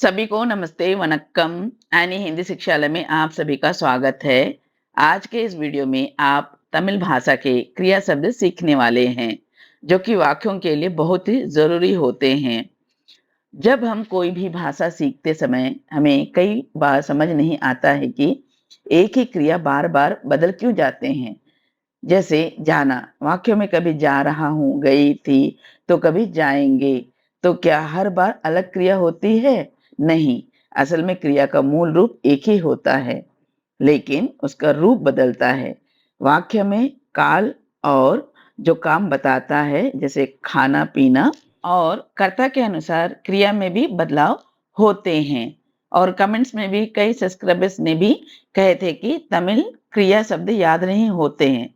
सभी को नमस्ते, वनक्कम। एनी हिंदी शिक्षालय में आप सभी का स्वागत है। आज के इस वीडियो में आप तमिल भाषा के क्रिया शब्द सीखने वाले हैं, जो कि वाक्यों के लिए बहुत ही ज़रूरी होते हैं। जब हम कोई भी भाषा सीखते समय हमें कई बार समझ नहीं आता है कि एक ही क्रिया बार-बार बदल क्यों जाते हैं। जैसे जाना, वाक्यों में कभी जा रहा हूँ, गई थी, तो कभी जाएँगे। तो क्या हर बार अलग क्रिया होती है? नहीं, असल में क्रिया का मूल रूप एक ही होता है, लेकिन उसका रूप बदलता है। वाक्य में काल और जो काम बताता है, जैसे खाना-पीना और कर्ता के अनुसार क्रिया में भी बदलाव होते हैं। और कमेंट्स में भी कई सब्सक्राइबर्स ने भी कहे थे कि तमिल क्रिया शब्द याद नहीं होते हैं।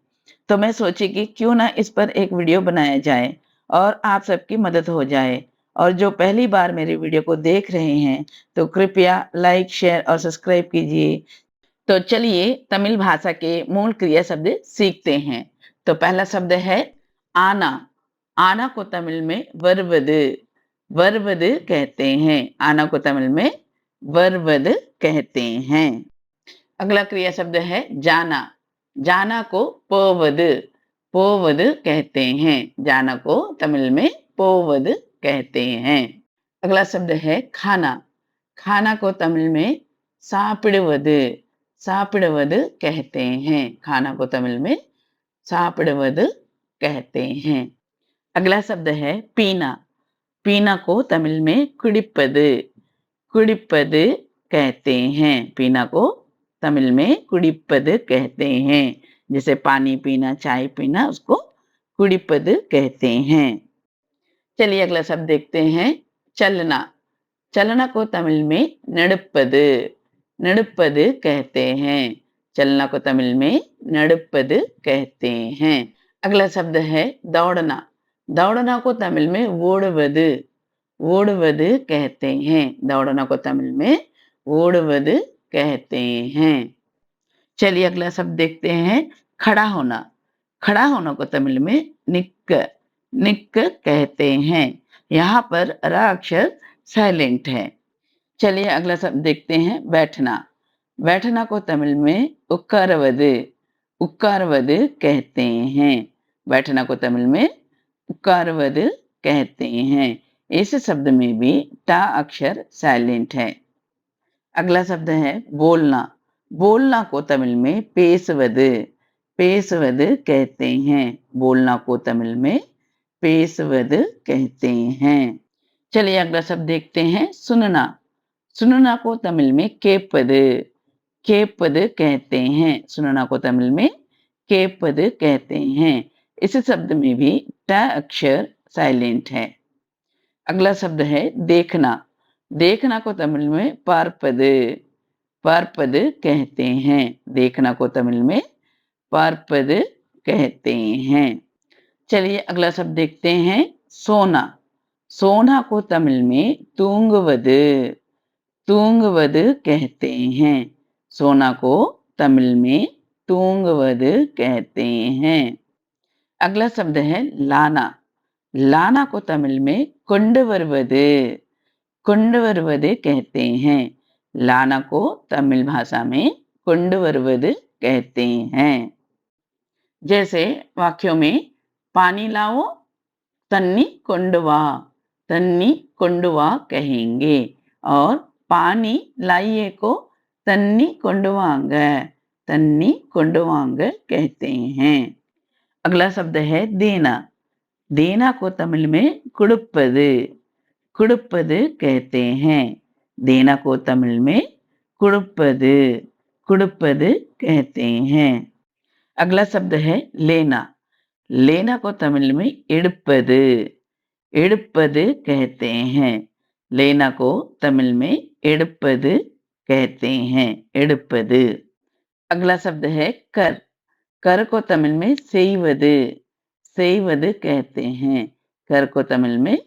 तो मैं सोची कि क्यों ना इस पर एक वीडियो बनाया जाए और आप सबकी मदद हो जाए। और जो पहली बार मेरे वीडियो को देख रहे हैं, तो कृपया लाइक, शेयर और सब्सक्राइब कीजिए। तो चलिए तमिल भाषा के मूल क्रिया शब्द सीखते हैं। तो पहला शब्द है आना। आना को तमिल में वर्वद वर्वद कहते हैं। आना को तमिल में वर्वद कहते हैं। अगला क्रिया शब्द है जाना। जाना को पोवद पोवद कहते हैं। जाना को तमिल में पोवद कहते हैं। अगला शब्द है खाना। खाना को तमिल में सापिड़वद सापिड़वद कहते हैं। खाना को तमिल में सापिड़वद कहते हैं। अगला शब्द है पीना। पीना को तमिल में कुडिपद कुडिपद कहते हैं। पीना को तमिल में कुडिपद कहते हैं। जैसे पानी पीना, चाय पीना, उसको कुडिपद कहते हैं। चलिए अगला शब्द देखते हैं चलना। चलना को तमिल में नडपद नडपद कहते हैं। चलना को तमिल में नडपद कहते हैं। अगला शब्द है दौड़ना। दौड़ना को तमिल में ओडवद ओडवद कहते हैं। दौड़ना को तमिल में ओडवद कहते हैं। चलिए अगला शब्द देखते हैं खड़ा होना। खड़ा होना को तमिल में निक्क निक्क कहते हैं। यहाँ पर र अक्षर साइलेंट है। चलिए अगला शब्द देखते हैं बैठना। बैठना को तमिल में उक्कारवद उक्कारवद कहते हैं। बैठना को तमिल में उक्कारवद कहते हैं। इस शब्द में भी टा अक्षर साइलेंट है। अगला शब्द है बोलना। बोलना को तमिल में पेशवद पेशवद कहते हैं। बोलना को तमिल में पेशवद कहते हैं। चलिए अगला शब्द देखते हैं सुनना। सुनना को तमिल में केपद कहते हैं। सुनना को तमिल में केपद कहते हैं। इस शब्द में भी ट अक्षर साइलेंट है। अगला शब्द है देखना। देखना को तमिल में पारपद पारपद कहते हैं। देखना को तमिल में पारपद कहते हैं। चलिए अगला शब्द देखते हैं सोना। सोना को तमिल में तूंगवद तूंगवद कहते हैं। सोना को तमिल में तूंगवद कहते हैं। अगला शब्द है लाना। लाना को तमिल में कुंडवरवद कुंडवरवद कहते हैं। लाना को तमिल भाषा में कुंडवरवद कहते हैं। जैसे वाक्यों में पानी लाओ, तन्नी कोंडवा तन्नी कोंडवा कहेंगे। और पानी लाइए को तन्नी कोंडवांग तन्नी कोंडवांग कहते हैं। अगला शब्द है देना। देना को तमिल में कुड़ुप्पद कुड़ुप्पद कहते हैं। देना को तमिल में कुड़ुप्पद कुड़ुप्पद कहते हैं। अगला शब्द है लेना। लेना को तमिल में इड़पद इड़पद कहते हैं। लेना को तमिल में इड़पद कहते हैं। इड़पद। अगला शब्द है कर। कर को तमिल में सेइवद सेइवद कहते हैं। कर को तमिल में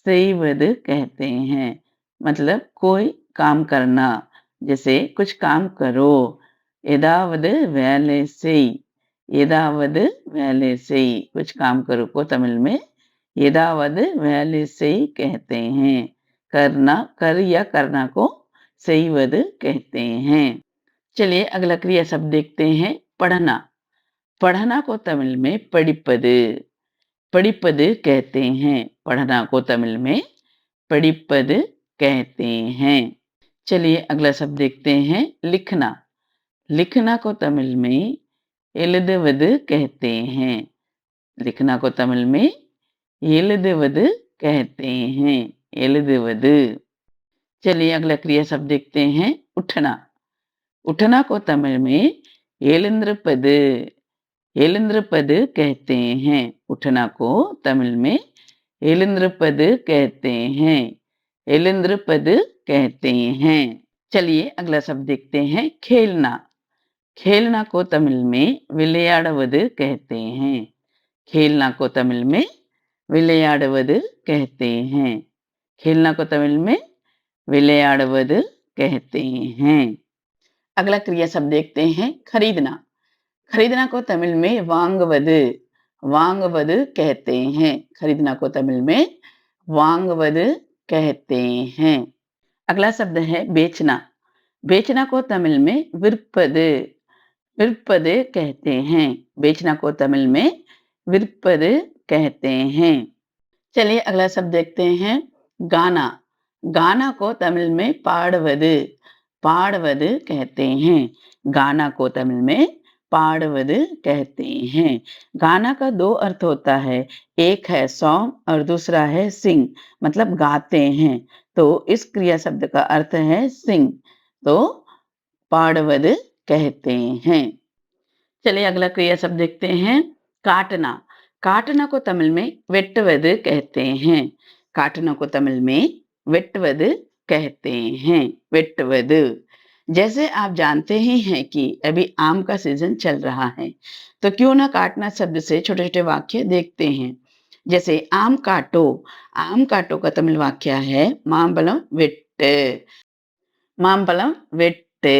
सेइवद कहते हैं। मतलब कोई काम करना। जैसे कुछ काम करो। एदावद வேலை செய் ஏதாவது வேலை செய்। कुछ काम करो को तमिल में एदावद வேலை செய் कहते हैं। करना, कर या करना को செய்வது कहते हैं। चलिए अगला क्रिया शब्द देखते हैं, पढ़ना। पढ़ना को तमिल में படிப்பது, படிப்பது कहते हैं। पढ़ना को तमिल में படிப்பது कहते हैं। चलिए अगला शब्द देखते हैं, लिखना। लिखना को तमिल में எழுதுவது कहते हैं। लिखना को तमिल में எழுதுவது कहते हैं। எழுதுவது। चलिए अगला क्रिया शब्द देखते हैं, उठना। उठना को तमिल में எழுந்திருப்பது, எழுந்திருப்பது कहते हैं। उठना को तमिल में எழுந்திருப்பது कहते हैं। எழுந்திருப்பது कहते हैं। चलिए अगला शब्द देखते हैं, खेलना। खेलना को तमिल में விளையாடுவது कहते हैं। खेलना को तमिल में விளையாடுவது कहते हैं। खेलना को तमिल में விளையாடுவது कहते हैं। अगला क्रिया शब्द देखते हैं, खरीदना। खरीदना को तमिल में வாங்குவது, வாங்குவது कहते हैं। खरीदना को तमिल में வாங்குவது कहते हैं। अगला शब्द है बेचना। बेचना को तमिल में விற்பது, விற்பது कहते हैं। बेचना को तमिल में விற்பது कहते हैं। चलिए अगला शब्द देखते हैं, गाना। गाना को तमिल में பாடுவது, பாடுவது कहते हैं। गाना को तमिल में पाड़वद कहते हैं। गाना का दो अर्थ होता है, एक है सॉन्ग और दूसरा है सिंग, मतलब गाते हैं। तो इस क्रिया शब्द का अर्थ है सिंग, तो पाड़वद कहते हैं। चलिए अगला क्रिया शब्द देखते हैं, काटना। काटना को तमिल में வெட்டுவது कहते हैं। काटना को तमिल में வெட்டுவது कहते हैं। வெட்டுவது। जैसे आप जानते ही हैं कि अभी आम का सीजन चल रहा है, तो क्यों ना काटना शब्द से छोटे छोटे वाक्य देखते हैं। जैसे आम काटो। आम काटो का तमिल वाक्य है माம்பழம் வெட்டு, माம்பழம் வெட்டு।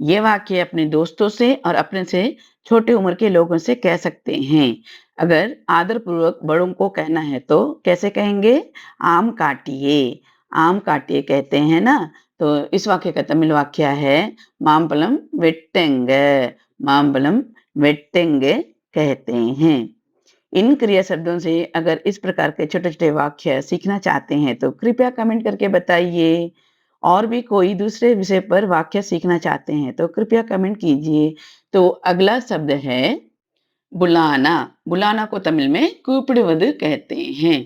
ये वाक्य अपने दोस्तों से और अपने से छोटे उम्र के लोगों से कह सकते हैं। अगर आदर पूर्वक बड़ों को कहना है तो कैसे कहेंगे, आम काटिए, आम काटिए कहते हैं ना। तो इस वाक्य का तमिल वाक्य है माம்பழம் வெட்டுங்க, माம்பழம் வெட்டுங்க कहते हैं। इन क्रिया शब्दों से अगर इस प्रकार के छोटे छोटे वाक्य सीखना चाहते हैं तो कृपया कमेंट करके बताइए। और भी कोई दूसरे विषय पर वाक्य सीखना चाहते हैं तो कृपया कमेंट कीजिए। तो अगला शब्द है बुलाना। बुलाना को तमिल में கூப்பிடுவது कहते हैं।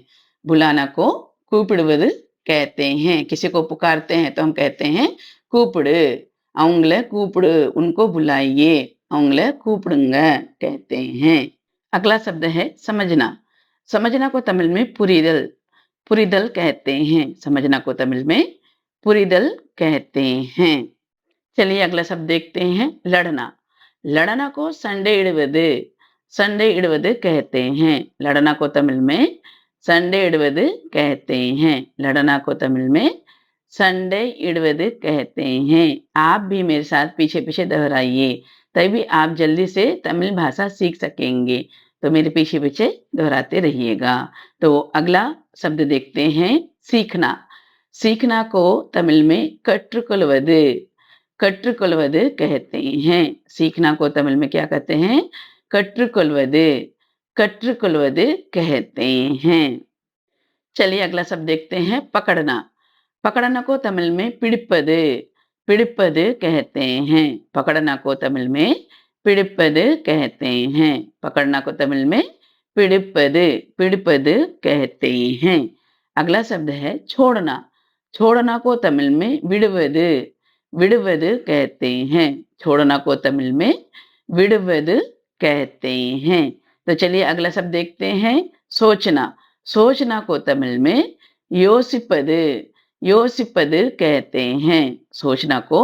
बुलाना को கூப்பிடுவது कहते हैं। किसी को पुकारते हैं तो हम कहते हैं கூப்பிடு, அவங்கள கூப்பிடு, उनको बुलाइए, அவங்கள கூப்பிடுங்க कहते हैं। अगला शब्द है समझना। समझना को तमिल में पुरिदल, पुरिदल कहते हैं। समझना को तमिल में पुरिदल कहते हैं। चलिए अगला शब्द देखते हैं, लड़ना। लड़ना को சண்டையிடுவது, சண்டையிடுவது कहते हैं। लड़ना को तमिल में சண்டையிடுவது कहते हैं। लड़ना को तमिल में சண்டையிடுவது कहते हैं। आप भी मेरे साथ पीछे पीछे दोहराइए, तभी आप जल्दी से तमिल भाषा सीख सकेंगे। तो मेरे पीछे पीछे दोहराते रहिएगा। तो अगला शब्द देखते हैं, सीखना। सीखना को तमिल में கற்றுக்கொள்வது, கற்றுக்கொள்வது कहते हैं। सीखना को तमिल में क्या कहते हैं, கற்றுக்கொள்வது, கற்றுக்கொள்வது कहते हैं। चलिए अगला शब्द देखते हैं, पकड़ना। पकड़ना को तमिल में பிடிப்பது, பிடிப்பது कहते हैं। पकड़ना को तमिल में பிடிப்பது कहते हैं। पकड़ना को तमिल में பிடிப்பது, பிடிப்பது कहते हैं। अगला शब्द है छोड़ना। छोड़ना को तमिल में விடுவது, விடுவது कहते हैं। छोड़ना को तमिल में விடுவது कहते हैं। तो चलिए अगला शब्द देखते हैं, सोचना। सोचना को तमिल में யோசிப்பது, யோசிப்பது कहते हैं। सोचना को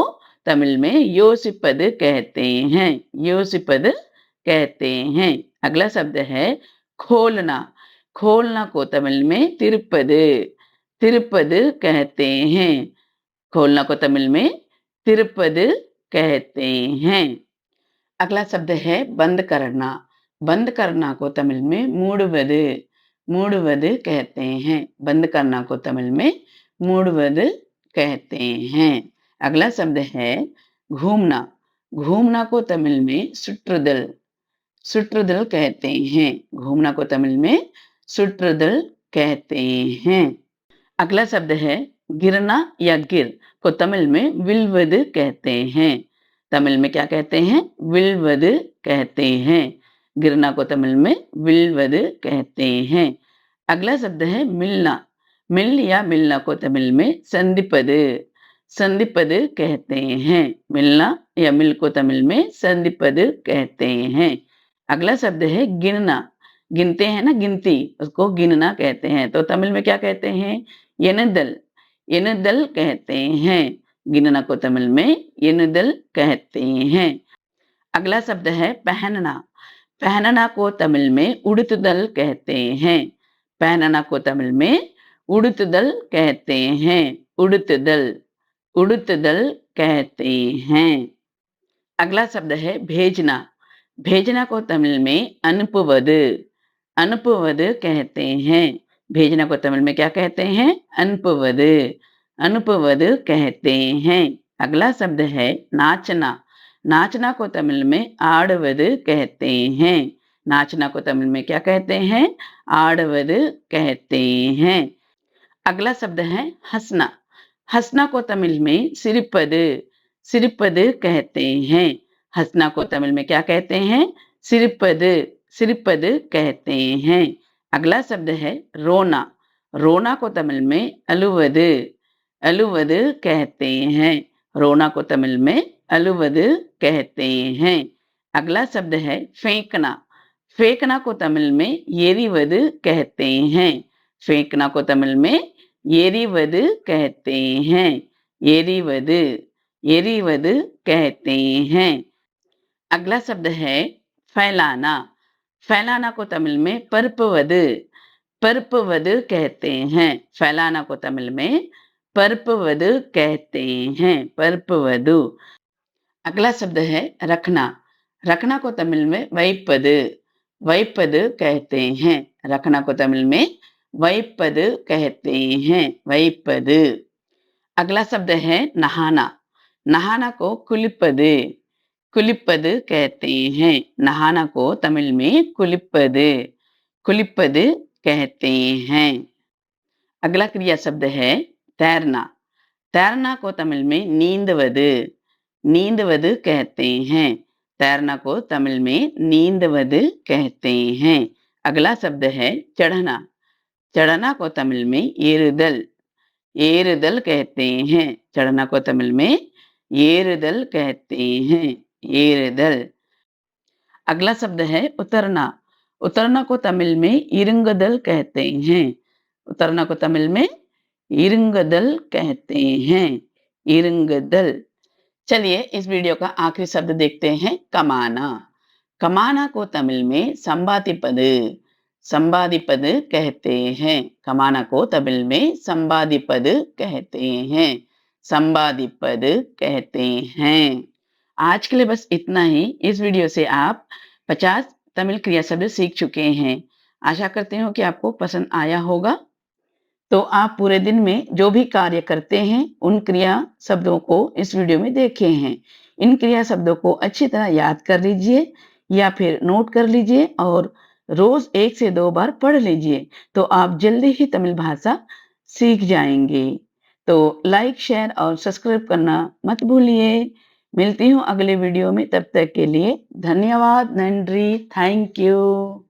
तमिल में யோசிப்பது कहते हैं। யோசிப்பது कहते हैं। अगला शब्द है खोलना। खोलना को तमिल में திருப்பது, திருப்பது कहते हैं। खोलना को तमिल में திருப்பது कहते हैं। अगला शब्द है बंद करना। बंद करना को तमिल में மூடுவது, மூடுவது कहते हैं। बंद करना को तमिल में मूडवदु कहते हैं। अगला शब्द है घूमना। घूमना को तमिल में सुट्रुदल सुट्रुदल कहते हैं। घूमना को तमिल में सुट्रुदल कहते हैं। अगला शब्द है गिरना या गिर को तमिल में विल्वदु कहते हैं। तमिल में क्या कहते हैं? विल्वदु कहते हैं। गिरना को तमिल में विल्वदु कहते हैं। अगला शब्द है मिलना। मिल या मिलना को तमिल में संधिपदु संधिपदु कहते हैं। मिलना या मिल को तमिल में संधिपदु कहते हैं। अगला शब्द है गिनना। गिनते हैं ना, गिनती, उसको गिनना कहते हैं। तो तमिल में क्या कहते हैं? एनुदल एनुदल कहते हैं। गिनना को तमिल में एनुदल कहते हैं। अगला शब्द है पहनना। पहनना को तमिल में उड़ुतुदल कहते हैं। पहनना को तमिल में उड़ुतुदल कहते हैं। उड़ुतुदल उड़ुतुदल कहते हैं। अगला शब्द है भेजना। भेजना को तमिल में अनुपुवदु अनुपुवदु कहते हैं। भेजना को तमिल में क्या कहते हैं? अनुपुवदु अनुपुवदु कहते हैं। अगला शब्द है नाचना। नाचना को तमिल में आडवदु कहते हैं। नाचना को तमिल में क्या कहते हैं? आडवदु कहते हैं। अगला शब्द है हंसना। हंसना को तमिल में सिरिपदु सिरिपदु कहते हैं। हंसना को तमिल में क्या कहते हैं? सिरिपदु सिरिपदु कहते हैं। अगला शब्द है रोना। रोना को तमिल में अलुवदु अलुवदु कहते हैं। रोना को तमिल में अलुवदु कहते हैं। अगला शब्द है फेंकना। फेंकना को तमिल में एरिवदु कहते हैं। फेंकना को तमिल में एरिवदु कहते हैं। एरिवदु एरिवदु कहते हैं। अगला शब्द है फैलाना। फैलाना को तमिल में परपवदु परपवदु कहते हैं। फैलाना को तमिल में परपवदु कहते हैं। परपवदु। अगला शब्द है रखना। रखना को तमिल में वैपदु वैपदु कहते हैं। रखना को तमिल में वैपदु कहते हैं। वैपदु। अगला शब्द है नहाना। नहाना को कुलिपदु कुलिपदु कहते हैं। नहाना को तमिल में कुलिपदु कुलिपदु कहते हैं। अगला क्रिया शब्द है तैरना। तैरना को तमिल में नींदवदु नींदवदु कहते हैं। तैरना को तमिल में नींदवदु कहते हैं। अगला शब्द है चढ़ना। चढ़ना को तमिल में एरुदल एरुदल कहते हैं। चढ़ना को तमिल में एरुदल कहते हैं। एरुदल। अगला शब्द है उतरना। उतरना को तमिल में इरुंगदल कहते हैं। उतरना को तमिल में इरुंगदल कहते हैं। इरुंगदल। चलिए इस वीडियो का आखिरी शब्द देखते हैं कमाना। कमाना को तमिल में संबादिपदु संबादिपदु कहते हैं। कमाना को तमिल में संबादिपदु कहते हैं। संबादिपदु कहते हैं। आज के लिए बस इतना ही। इस वीडियो से आप 50 तमिल क्रिया शब्द सीख चुके हैं। आशा करती हूँ कि आपको पसंद आया होगा। तो आप पूरे दिन में जो भी कार्य करते हैं उन क्रिया शब्दों को इस वीडियो में देखे हैं। इन क्रिया शब्दों को अच्छी तरह याद कर लीजिए या फिर नोट कर लीजिए और रोज 1 से 2 बार पढ़ लीजिए। तो आप जल्दी ही तमिल भाषा सीख जाएंगे। तो लाइक, शेयर और सब्सक्राइब करना मत भूलिए। मिलती हूँ अगले वीडियो में। तब तक के लिए धन्यवाद। नंद्री। Thank you.